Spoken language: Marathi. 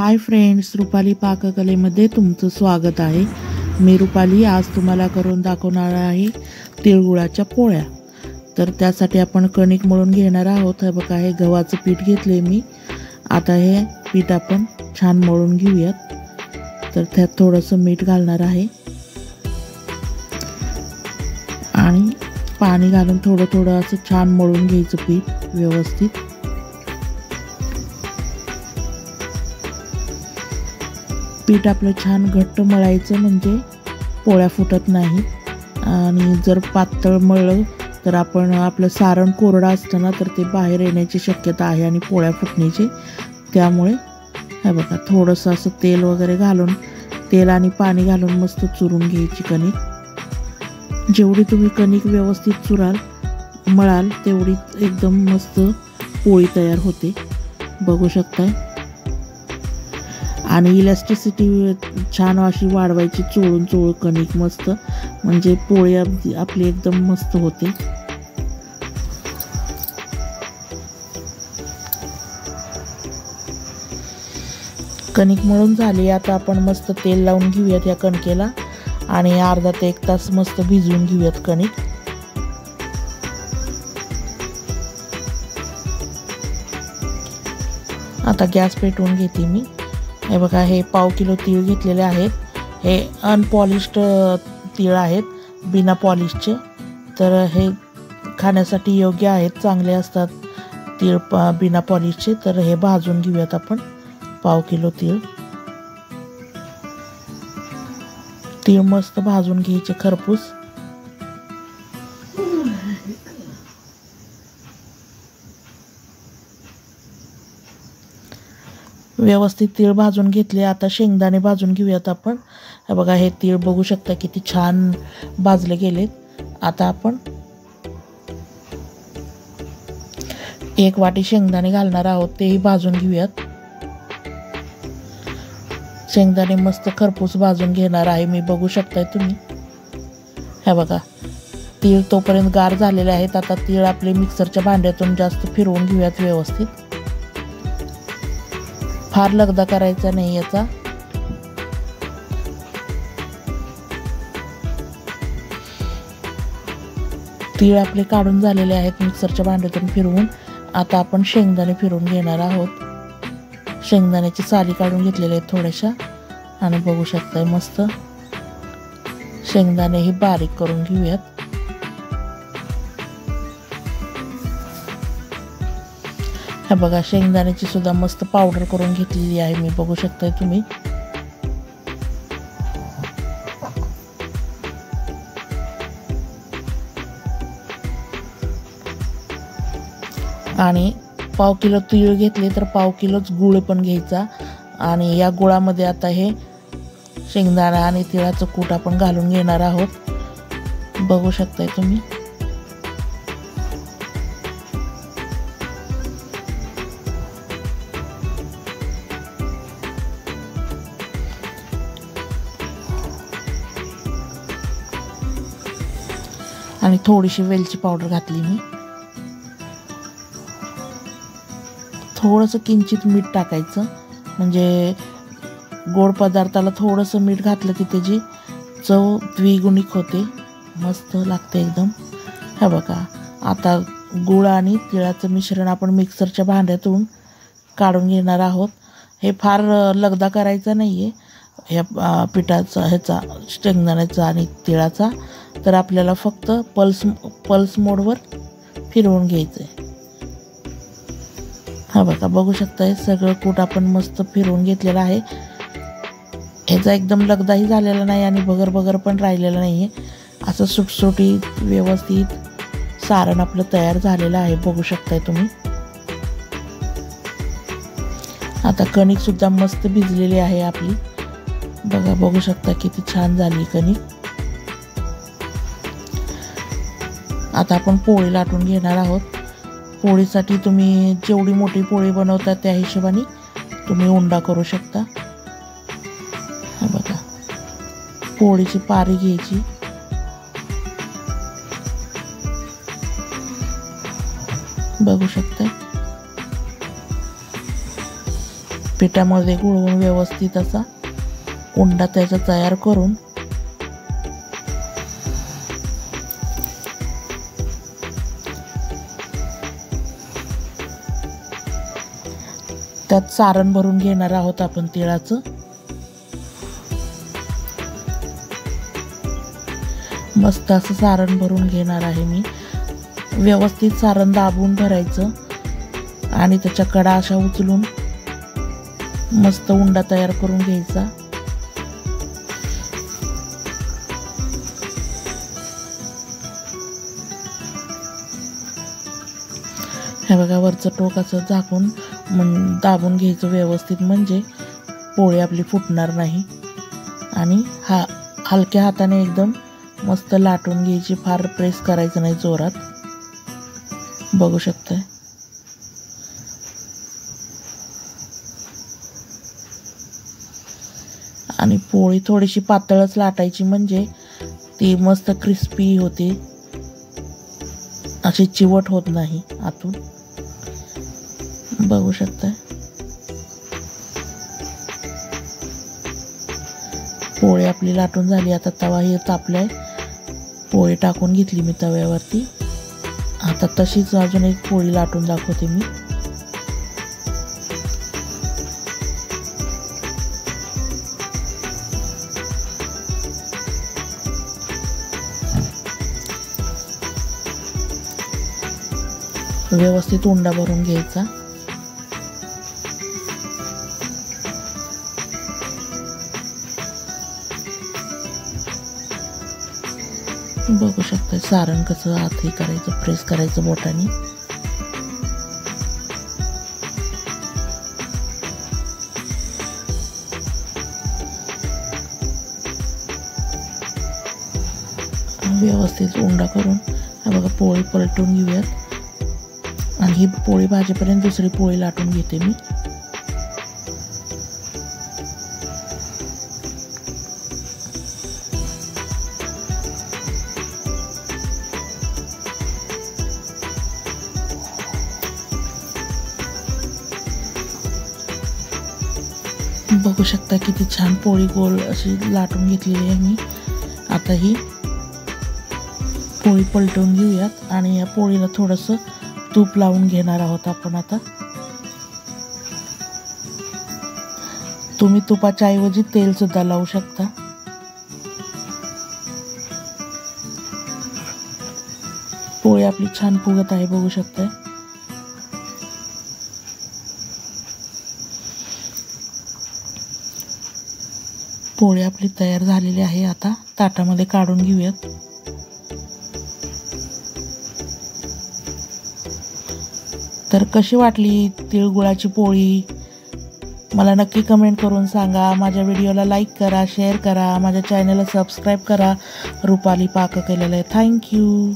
हाय फ्रेंड्स, रुपाली पाककलेमध्ये तुमचं स्वागत आहे। मी रुपाली आज तुम्हाला करून दाखवणार आहे तिळगुळाच्या पोळ्या। तर त्यासाठी आपण कणिक मळून घेणार आहोत। हे बघा, हे गव्हाचं पीठ घेतले मी। आता हे पीठ आपण छान मळून घेऊयात। तर त्यात थोडंसं मीठ घालणार आहे आणि पाणी घालून थोडं थोडं असं छान मळून घ्यायचं पीठ व्यवस्थित। पीठ आपलं छान घट्ट मळायचं म्हणजे पोळ्या फुटत नाहीत। आणि जर पातळ मळलं तर आपण आपलं सारण कोरडं असतं ना, तर ते बाहेर येण्याची शक्यता आहे आणि पोळ्या फुटण्याची। त्यामुळे हे बघा, थोडंसं असं तेल वगैरे घालून, तेल आणि पाणी घालून मस्त चुरून घ्यायची कणिक। जेवढी तुम्ही कणिक व्यवस्थित मळाल तेवढी एकदम मस्त पोळी तयार होते, बघू शकताय। आणि इलास्टिसिटी छान अशी वाढवायची, चोळून चोळून कणिक मस्त, म्हणजे पोळी आपली एकदम मस्त होते। कणिक मळून झाली। आता आपण मस्त तेल लावून घेऊयात या कणकेला आणि अर्धा ते 1 तास मस्त भिजवून घेऊयात कणिक। आता गॅस पेटवून घेते मी। हे बघा, हे पाव किलो तीळ घेतलेले आहेत। हे अनपॉलिश्ड तीळ आहेत, बिना पॉलिशचे। तर हे खाण्यासाठी योग्य आहेत, चांगले असतात तीळ बिना पॉलिशचे। तर हे भाजून घेऊयात आपण पाव किलो तीळ। तीळ मस्त भाजून घ्यायचे खरपूस। व्यवस्थित तीळ भाजून घेतले। आता शेंगदाणे भाजून घेऊयात आपण। हे बघा, हे तीळ बघू शकता किती छान भाजले गेलेत। आता आपण 1 वाटी शेंगदाणे घालणार आहोत, तेही भाजून घेऊयात। शेंगदाणे मस्त खरपूस भाजून घेणार आहे मी, बघू शकताय तुम्ही। हे बघा, तीळ तोपर्यंत गार झालेले आहेत। आता तीळ आपले मिक्सरच्या भांड्यातून जास्त फिरवून घेऊयात व्यवस्थित। फार लगदा करायचा नाही याचा। तीळ आपले काढून झालेले आहेत मिक्सरच्या भांड्यातून फिरवून। आता आपण शेंगदाणे फिरवून घेणार आहोत। शेंगदाण्याची साली काढून घेतलेले आहेत थोड्याशा, आणि बघू शकताय मस्त शेंगदाणे ही बारीक करून घेऊयात। हे बघा, शेंगदाण्याची सुद्धा मस्त पावडर करून घेतलेली आहे मी, बघू शकताय तुम्ही। आणि पाव किलो तीळ घेतले तर पाव किलोच गूळ पण घ्यायचा। आणि या गुळामध्ये आता हे शेंगदाणा आणि तिळाचं कूट आपण घालून घेणार आहोत, बघू शकताय तुम्ही। आणि थोडीशी वेलची पावडर घातली मी। थोडंसं किंचित मीठ टाकायचं, म्हणजे गोड पदार्थाला थोडंसं मीठ घातलं की त्याची चव द्विगुणित होते, मस्त लागते एकदम। हे बघा, आता गूळ आणि तिळाचं मिश्रण आपण मिक्सरच्या भांड्यातून काढून घेणार आहोत। हे फार लगदा करायचा नाही आहे ह्या पिठाचा, ह्याचा शेंगदाण्याचा आणि तिळाचा। तर आपल्याला फक्त पल्स मोडवर फिरवून घ्यायचं आहे। हा बघा, बघू शकताय सगळं कूट आपण मस्त फिरवून घेतलेलं आहे। ह्याचा एकदम लगदाही झालेला नाही आणि बगर बगर पण राहिलेला नाही आहे। असं सुटसुटीत व्यवस्थित सारण आपलं तयार झालेलं आहे, बघू शकताय तुम्ही। आता कणिक सुद्धा मस्त भिजलेली आहे आपली, बघा, बघू शकता किती छान झाली कणिक। आता आपण पोळी लाटून घेणार आहोत। पोळीसाठी तुम्ही जेवढी मोठी पोळी बनवता त्या हिशोबाने तुम्ही उंडा करू शकता। हा बघा, पोळीची पारी घ्यायची, बघू शकता। पिठामध्ये गुळवून व्यवस्थित असा उंडा त्याचा तयार करून त्यात सारण भरून घेणार आहोत आपण तिळाचं। मस्त असं सारण भरून घेणार आहे मी। व्यवस्थित सारण दाबून भरायचं आणि त्याच्या कडा अशा उचलून मस्त उंडा तयार करून घ्यायचा। हे बघा, वरचं टोक असं झाकून दाबून घ्यायचं व्यवस्थित, म्हणजे पोळी आपली फुटणार नाही। आणि हलक्या हाताने एकदम मस्त लाटून घ्यायची, फार प्रेस करायचं नाही जोरात। बघू शकताय। आणि पोळी थोडीशी पातळच लाटायची, म्हणजे ती मस्त क्रिस्पी होते, अशी चिवट होत नाही आतून। बघू शकताय। पोळी आपली लाटून झाली। आता तवा हे तापलाय, पोळी टाकून घेतली मी तव्यावरती। आता तशीच अजून एक पोळी लाटून दाखवते मी। व्यवस्थित उंडा भरून घ्यायचा। बघू शकता सारण कसं आत हे करायचं, प्रेस करायचं बोटाने। व्यवस्थित उंडा करून हा बघा पोळी पलटून घेऊयात आणि ही पोळी भाजेपर्यंत दुसरी पोळी लाटून घेते मी। बघू शकता किती छान पोळी गोल अशी लाटून घेतलेली आहे मी। आता ही पोळी पलटून घेऊयात आणि या पोळीला थोडंसं तूप लावून घेणार आहोत आपण आता। तुम्ही तुपाच्या ऐवजी तेल सुद्धा लावू शकता। पोळी आपली छान फुगत आहे, बघू शकताय। पोळी आपली तयार झालेली आहे। आता ताटामध्ये काढून घेऊयात। तर कशी वाटली तिळगुळाची पोळी मला नक्की कमेंट करून सांगा। माझ्या व्हिडिओला लाईक करा, शेअर करा, माझ्या चॅनलला सबस्क्राईब करा। रुपाली पाक केलेलं आहे। थँक्यू।